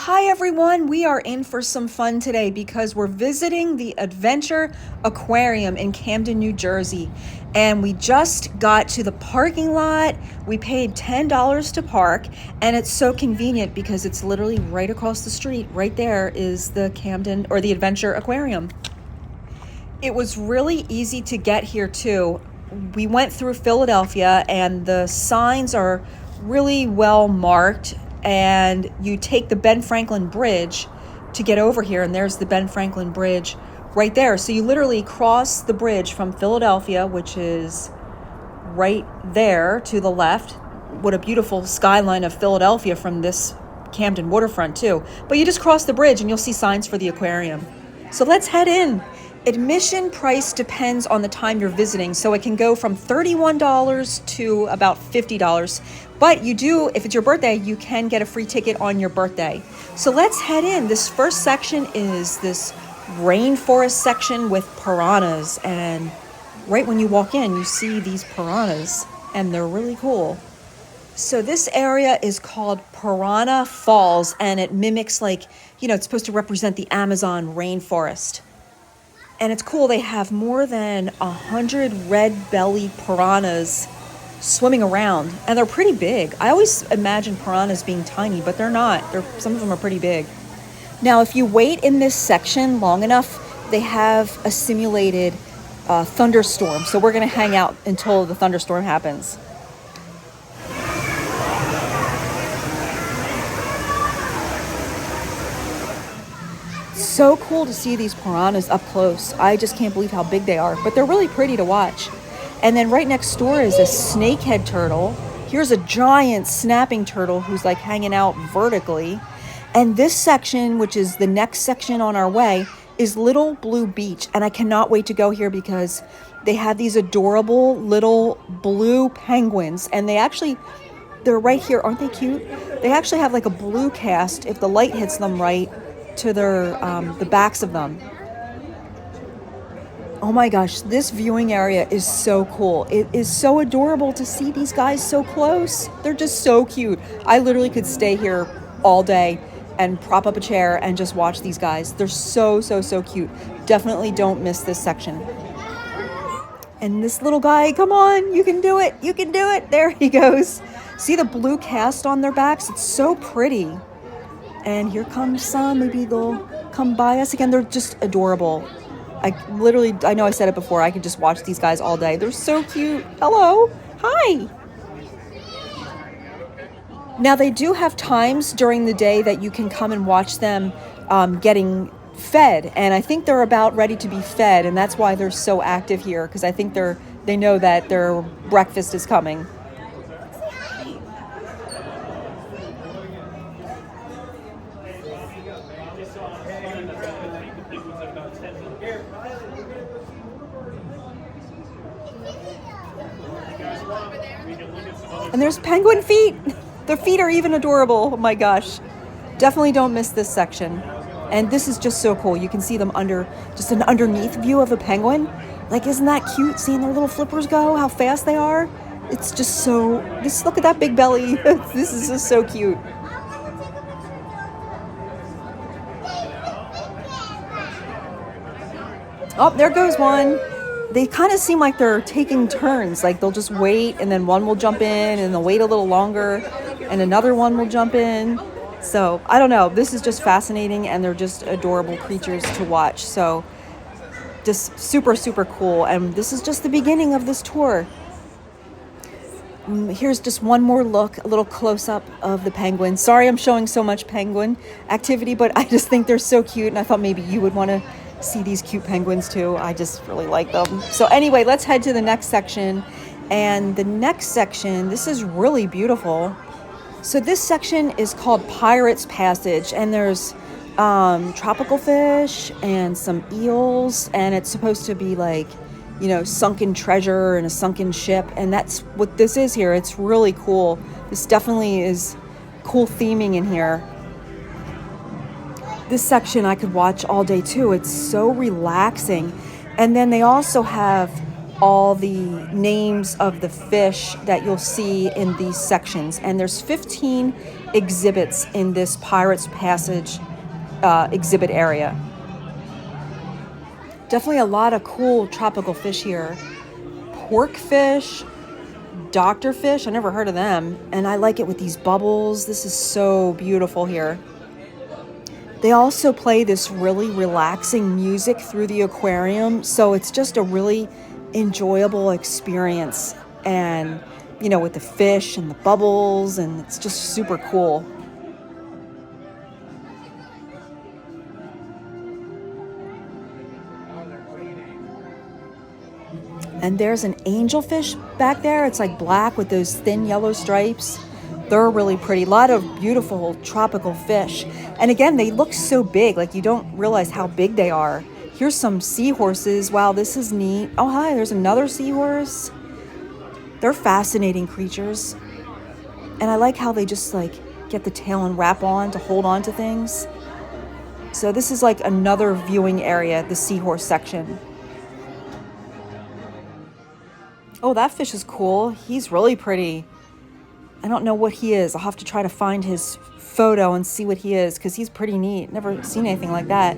Hi everyone, we are in for some fun today because we're visiting the Adventure Aquarium in Camden, New Jersey. And we just got to the parking lot. We paid $10 to park, and it's so convenient because it's literally right across the street. Right there is the Camden or the Adventure Aquarium. It was really easy to get here too. We went through Philadelphia and the signs are really well marked, and you take the Ben Franklin Bridge to get over here, and there's the Ben Franklin Bridge right there. So you literally cross the bridge from Philadelphia, which is right there to the left. What a beautiful skyline of Philadelphia from this Camden waterfront too. But you just cross the bridge and you'll see signs for the aquarium. So let's head in. Admission price depends on the time you're visiting, so it can go from $31 to about $50. But you do, if it's your birthday, you can get a free ticket on your birthday. So let's head in. This first section is this rainforest section with piranhas, and right when you walk in, you see these piranhas, and they're really cool. So this area is called Piranha Falls, and it mimics it's supposed to represent the Amazon rainforest. And it's cool, they have more than 100 red-bellied piranhas swimming around, and they're pretty big. I always imagine piranhas being tiny, but they're not. Some of them are pretty big. Now, if you wait in this section long enough, they have a simulated thunderstorm. So we're gonna hang out until the thunderstorm happens. So cool to see these piranhas up close. I just can't believe how big they are, but they're really pretty to watch. And then right next door is a snakehead turtle. Here's a giant snapping turtle who's hanging out vertically. And this section, which is the next section on our way, is Little Blue Beach. And I cannot wait to go here because they have these adorable little blue penguins. And they're right here. Aren't they cute? They actually have a blue cast, if the light hits them right, to their the backs of them. Oh my gosh, this viewing area is so cool. It is so adorable to see these guys so close. They're just so cute. I literally could stay here all day and prop up a chair and just watch these guys. They're so cute. Definitely don't miss this section. And this little guy, come on, you can do it. You can do it. There he goes. See the blue cast on their backs? It's so pretty. And here comes some. Maybe they'll come by us again. They're just adorable. I know I said it before, I could just watch these guys all day. They're so cute. Hello. Hi. Now, they do have times during the day that you can come and watch them getting fed. And I think they're about ready to be fed. And that's why they're so active here, because I think they know that their breakfast is coming. And there's penguin feet. Their feet are even adorable. Oh my gosh. Definitely don't miss this section. And this is just so cool. You can see them just an underneath view of a penguin. Isn't that cute? Seeing their little flippers go, how fast they are. It's just look at that big belly. This is just so cute. Oh, there goes one. They kind of seem like they're taking turns. They'll just wait, and then one will jump in, and they'll wait a little longer, and another one will jump in. So, I don't know. This is just fascinating, and they're just adorable creatures to watch. So, just super cool. And this is just the beginning of this tour. Here's just one more look, a little close-up of the penguins. Sorry I'm showing so much penguin activity, but I just think they're so cute, and I thought maybe you would want to see these cute penguins too. I just really like them. So anyway, let's head to the next section. And the next section, this is really beautiful. So this section is called Pirate's Passage, and there's tropical fish and some eels, and it's supposed to be sunken treasure and a sunken ship, and that's what this is here. It's really cool. This definitely is cool theming in here. This section I could watch all day too. It's so relaxing. And then they also have all the names of the fish that you'll see in these sections. And there's 15 exhibits in this Pirates Passage exhibit area. Definitely a lot of cool tropical fish here. Pork fish, doctor fish, I never heard of them. And I like it with these bubbles. This is so beautiful here. They also play this really relaxing music through the aquarium. So it's just a really enjoyable experience. And, you know, with the fish and the bubbles, and it's just super cool. And there's an angelfish back there. It's like black with those thin yellow stripes. They're really pretty. A lot of beautiful tropical fish. And again, they look so big, like you don't realize how big they are. Here's some seahorses. Wow, this is neat. Oh, hi, there's another seahorse. They're fascinating creatures. And I like how they just like get the tail and wrap on to hold on to things. So this is like another viewing area, the seahorse section. Oh, that fish is cool. He's really pretty. I don't know what he is. I'll have to try to find his photo and see what he is, because he's pretty neat. Never seen anything like that.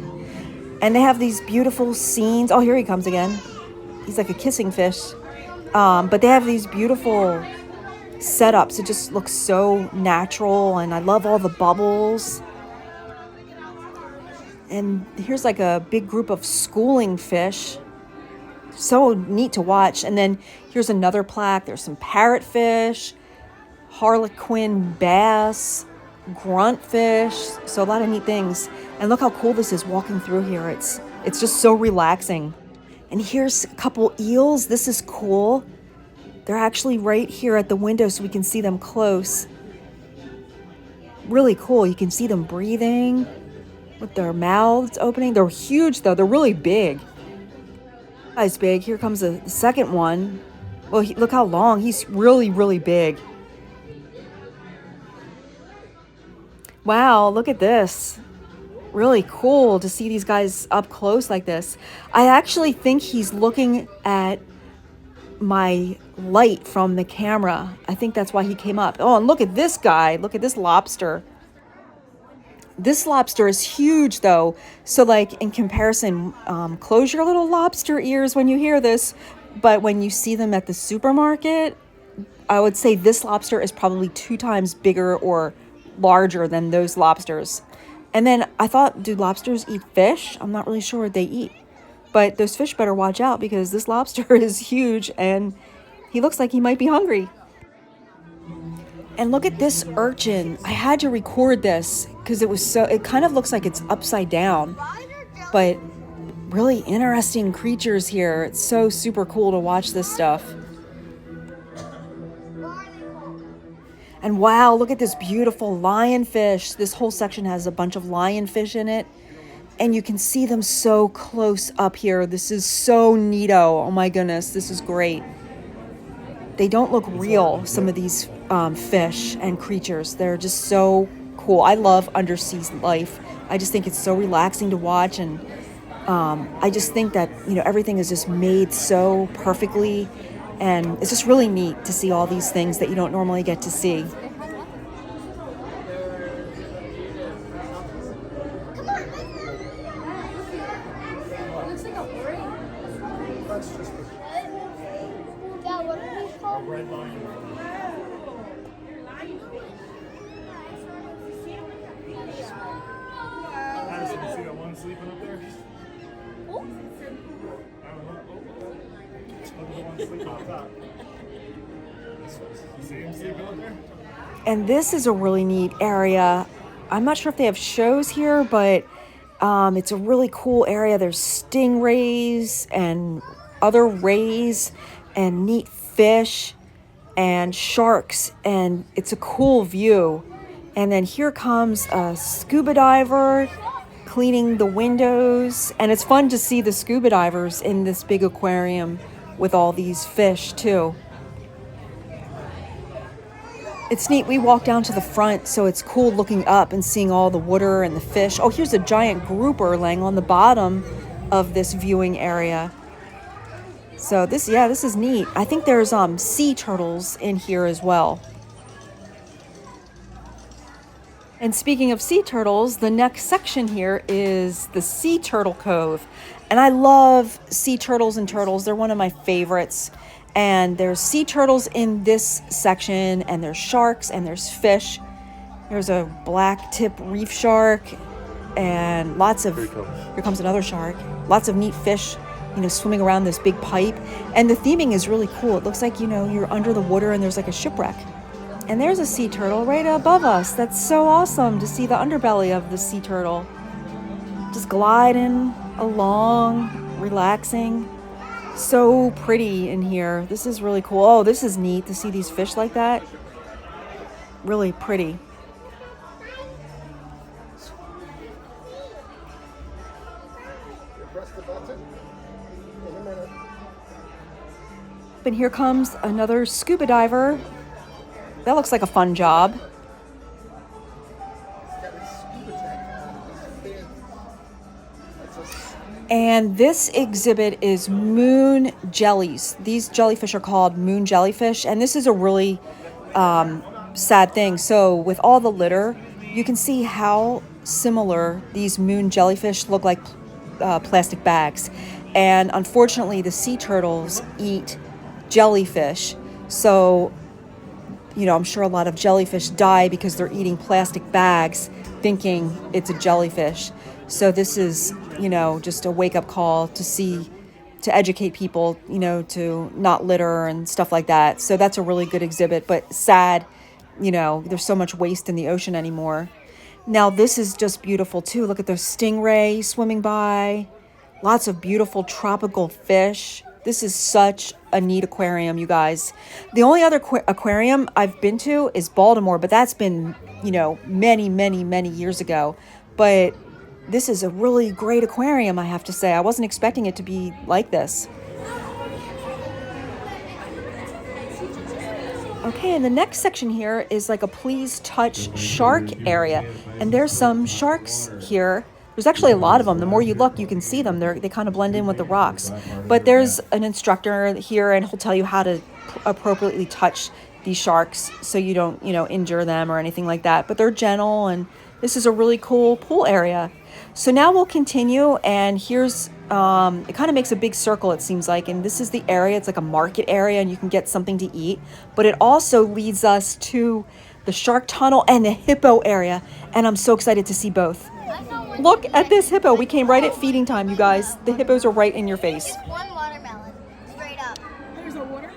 And they have these beautiful scenes. Oh, here he comes again. He's like a kissing fish. But they have these beautiful setups. It just looks so natural, and I love all the bubbles. And here's like a big group of schooling fish. So neat to watch. And then here's another plaque. There's some parrotfish, harlequin bass, gruntfish. So a lot of neat things. And look how cool this is walking through here. It's just so relaxing. And here's a couple eels. This is cool. They're actually right here at the window so we can see them close. Really cool. You can see them breathing with their mouths opening. They're huge though. They're really big. Guy's big. Here comes the second one. Well, look how long. He's really, really big. Wow, look at this. Really cool to see these guys up close like this. I actually think he's looking at my light from the camera. I think that's why he came up. Oh, and look at this guy. Look at this lobster. This lobster is huge though. So like in comparison, close your little lobster ears when you hear this. But when you see them at the supermarket, I would say this lobster is probably 2 times bigger or larger than those lobsters. And then I thought, do lobsters eat fish? I'm not really sure what they eat. But those fish better watch out, because this lobster is huge and he looks like he might be hungry. And look at this urchin. I had to record this because it kind of looks like it's upside down, but really interesting creatures here. It's so super cool to watch this stuff. And wow, look at this beautiful lionfish. This whole section has a bunch of lionfish in it, and you can see them so close up here. This is so neato. Oh my goodness, this is great. They don't look real, some of these fish and creatures. They're just so cool. I love undersea life. I just think it's so relaxing to watch, and I just think that, you know, everything is just made so perfectly, and it's just really neat to see all these things that you don't normally get to see. And this is a really neat area. I'm not sure if they have shows here, but it's a really cool area. There's stingrays and other rays and neat fish and sharks, and it's a cool view. And then here comes a scuba diver cleaning the windows, and it's fun to see the scuba divers in this big aquarium with all these fish too. It's neat. We walk down to the front, so it's cool looking up and seeing all the water and the fish. Oh, here's a giant grouper laying on the bottom of this viewing area. So this is neat. I think there's sea turtles in here as well. And speaking of sea turtles, the next section here is the Sea Turtle Cove. And I love sea turtles and turtles. They're one of my favorites. And there's sea turtles in this section, and there's sharks, and there's fish. There's a black tip reef shark, and lots of, here comes another shark, lots of neat fish, swimming around this big pipe. And the theming is really cool. It looks like, you're under the water and there's like a shipwreck. And there's a sea turtle right above us. That's so awesome to see the underbelly of the sea turtle. Just gliding along, relaxing. So pretty in here. This is really cool. Oh, this is neat to see these fish like that. Really pretty. Press the button in a minute. And here comes another scuba diver. That looks like a fun job. And this exhibit is moon jellies. These jellyfish are called moon jellyfish, and this is a really sad thing. So with all the litter, you can see how similar these moon jellyfish look like plastic bags. And unfortunately, the sea turtles eat jellyfish. So, I'm sure a lot of jellyfish die because they're eating plastic bags thinking it's a jellyfish. So this is, just a wake-up call to educate people, to not litter and stuff like that. So that's a really good exhibit, but sad, there's so much waste in the ocean anymore. Now this is just beautiful too. Look at the stingray swimming by. Lots of beautiful tropical fish. This is such a neat aquarium, you guys. The only other aquarium I've been to is Baltimore, but that's been, many, many, many years ago. But this is a really great aquarium, I have to say. I wasn't expecting it to be like this. Okay, and the next section here is like a please touch shark area. And there's some sharks here. There's actually a lot of them. The more you look, you can see them. They kind of blend in with the rocks. But there's an instructor here, and he'll tell you how to appropriately touch these sharks so you don't, injure them or anything like that. But they're gentle, and this is a really cool pool area. So now we'll continue, and here's, it kind of makes a big circle, it seems like. And this is the area. It's like a market area, and you can get something to eat. But it also leads us to the shark tunnel and the hippo area. And I'm so excited to see both. Look at this hippo. We came right at feeding time, you guys. The hippos are right in your face. Just one watermelon, straight up. There's a watermelon?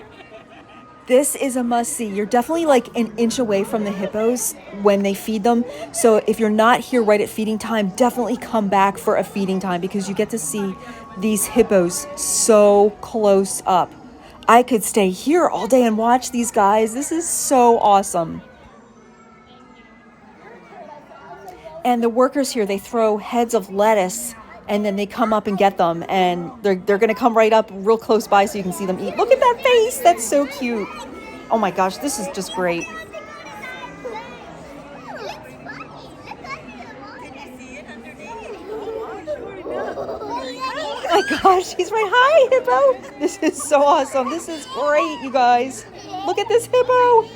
This is a must-see. You're definitely like an inch away from the hippos when they feed them. So if you're not here right at feeding time, definitely come back for a feeding time because you get to see these hippos so close up. I could stay here all day and watch these guys. This is so awesome. And the workers here, they throw heads of lettuce and then they come up and get them. And they're going to come right up real close by so you can see them eat. Look at that face. That's so cute. Oh my gosh, this is just great. Oh my gosh, he's right. Hi, hippo. This is so awesome. This is great, you guys. Look at this hippo.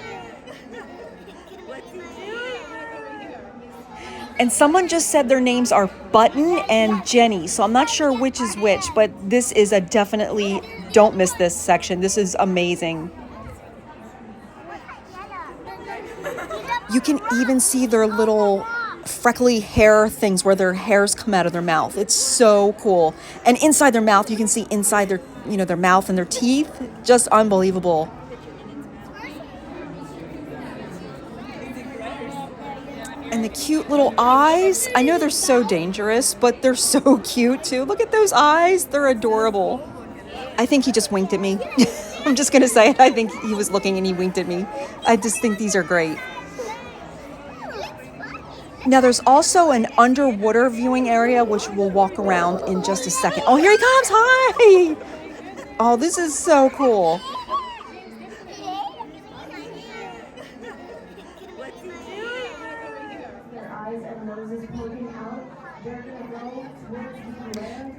And someone just said their names are Button and Jenny. So I'm not sure which is which, but this is a definitely don't miss this section. This is amazing. You can even see their little freckly hair things where their hairs come out of their mouth. It's so cool. And inside their mouth, you can see inside their, their mouth and their teeth. Just unbelievable. And the cute little eyes. I know they're so dangerous, but they're so cute too. Look at those eyes. They're adorable. I think he just winked at me. I'm just going to say it. I think he was looking and he winked at me. I just think these are great. Now there's also an underwater viewing area, which we'll walk around in just a second. Oh, here he comes. Hi. Oh, this is so cool.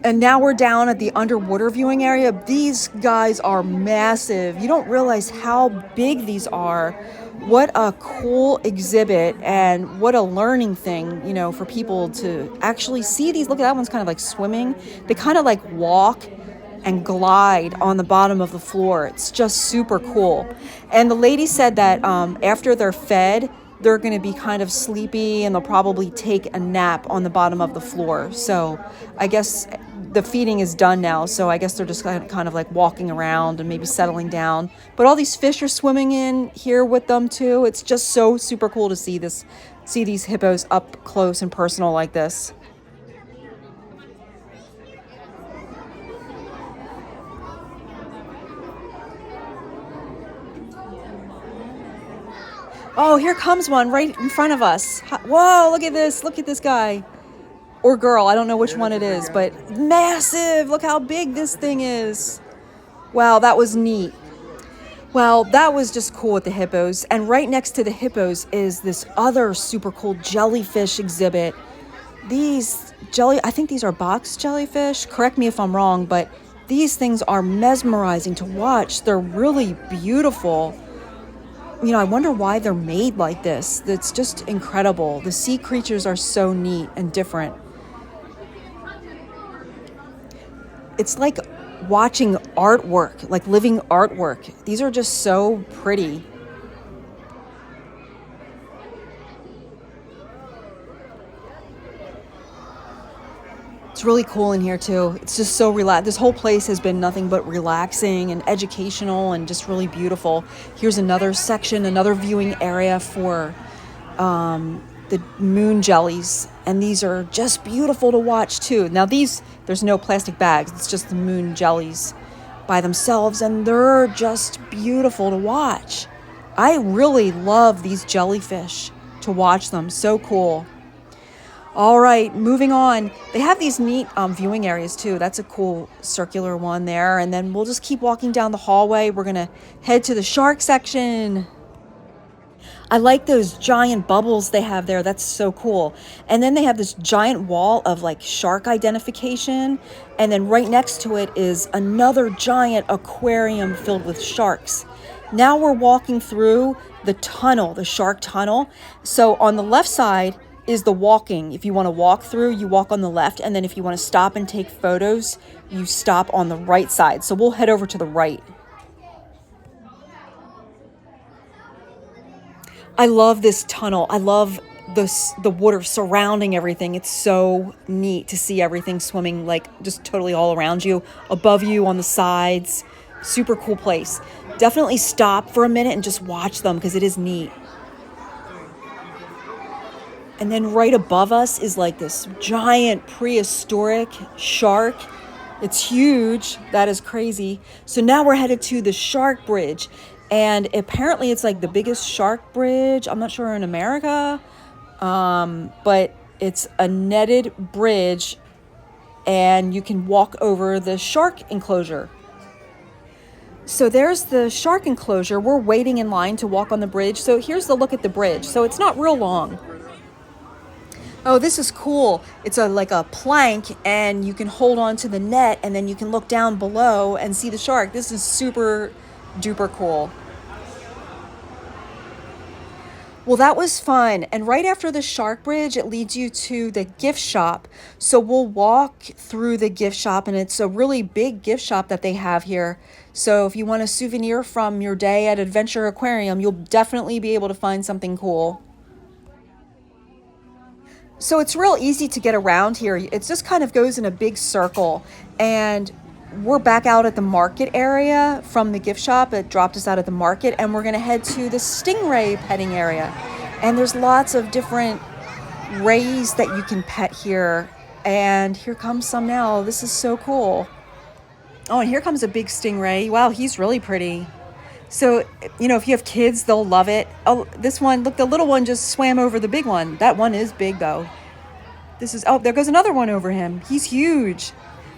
And now we're down at the underwater viewing area. These guys are massive. You don't realize how big these are What a cool exhibit, and what a learning thing, for people to actually see these. Look, that one's kind of like swimming. They kind of like walk and glide on the bottom of the floor. It's just super cool. And the lady said that after they're fed, they're going to be kind of sleepy and they'll probably take a nap on the bottom of the floor. So I guess the feeding is done now. So I guess they're just kind of like walking around and maybe settling down. But all these fish are swimming in here with them too. It's just so super cool to see these hippos up close and personal like this. Oh, here comes one right in front of us. Whoa, look at this. Look at this guy. Or girl, I don't know which one it is, but massive. Look how big this thing is. Wow, that was neat. Well, that was just cool with the hippos. And right next to the hippos is this other super cool jellyfish exhibit. I think these are box jellyfish. Correct me if I'm wrong, but these things are mesmerizing to watch. They're really beautiful. I wonder why they're made like this. That's just incredible. The sea creatures are so neat and different. It's like watching artwork, like living artwork. These are just so pretty. It's really cool in here too. It's just so relaxed. This whole place has been nothing but relaxing and educational and just really beautiful. Here's another section, another viewing area for the moon jellies. And these are just beautiful to watch too. Now there's no plastic bags. It's just the moon jellies by themselves. And they're just beautiful to watch. I really love these jellyfish to watch them. So cool. All right, moving on. They have these neat viewing areas too. That's a cool circular one there. And then we'll just keep walking down the hallway. We're going to head to the shark section. I like those giant bubbles they have there. That's so cool. And then they have this giant wall of like shark identification. And then right next to it is another giant aquarium filled with sharks. Now we're walking through the tunnel, the shark tunnel. So on the left side is the walking. If you want to walk through, you walk on the left. And then if you want to stop and take photos, you stop on the right side. So we'll head over to the right. I love this tunnel. I love the water surrounding everything. It's so neat to see everything swimming like just totally all around you, above you, on the sides. Super cool place. Definitely stop for a minute and just watch them because it is neat. And then right above us is like this giant prehistoric shark. It's huge. That is crazy. So now we're headed to the shark bridge. And apparently it's like the biggest shark bridge. I'm not sure in America. But it's a netted bridge. And you can walk over the shark enclosure. So there's the shark enclosure. We're waiting in line to walk on the bridge. So here's the look at the bridge. So it's not real long. Oh, this is cool. It's like a plank and you can hold on to the net and then you can look down below and see the shark. This is super duper cool. Well, that was fun. And right after the shark bridge, it leads you to the gift shop. So we'll walk through the gift shop and it's a really big gift shop that they have here. So if you want a souvenir from your day at Adventure Aquarium, you'll definitely be able to find something cool. So it's real easy to get around here. It just kind of goes in a big circle. And we're back out at the market area from the gift shop. It dropped us out at the market. And we're going to head to the stingray petting area. And there's lots of different rays that you can pet here. And here comes some now. This is so cool. Oh, and here comes a big stingray. Wow, he's really pretty. So, if you have kids, they'll love it. Oh, this one, look, the little one just swam over the big one. That one is big, though. There goes another one over him. He's huge.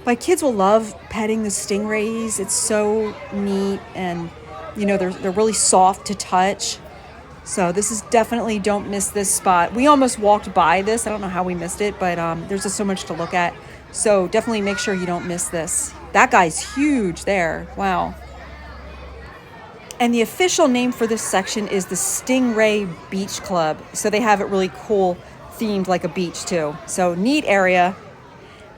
My kids will love petting the stingrays. It's so neat, and, they're really soft to touch. So this is definitely, don't miss this spot. We almost walked by this. I don't know how we missed it, but there's just so much to look at. So definitely make sure you don't miss this. That guy's huge there. Wow. And the official name for this section is the Stingray Beach Club. So they have it really cool themed like a beach too. So neat area.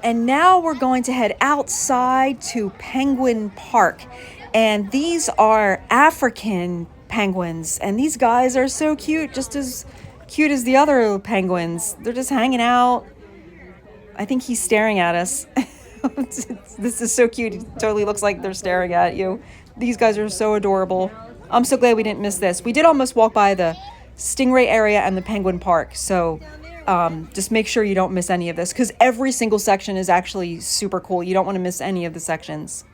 And now we're going to head outside to Penguin Park. And these are African penguins. And these guys are so cute, just as cute as the other penguins. They're just hanging out. I think he's staring at us. This is so cute. It totally looks like they're staring at you. These guys are so adorable. I'm so glad we didn't miss this. We did almost walk by the Stingray area and the Penguin Park. So just make sure you don't miss any of this, because every single section is actually super cool. You don't want to miss any of the sections.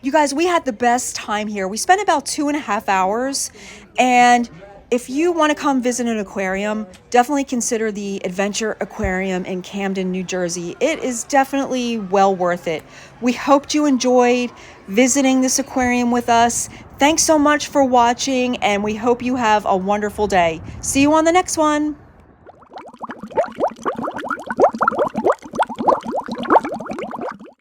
You guys, we had the best time here. We spent about 2.5 hours, and if you want to come visit an aquarium, definitely consider the Adventure Aquarium in Camden, New Jersey. It is definitely well worth it. We hoped you enjoyed visiting this aquarium with us. Thanks so much for watching, and we hope you have a wonderful day. See you on the next one.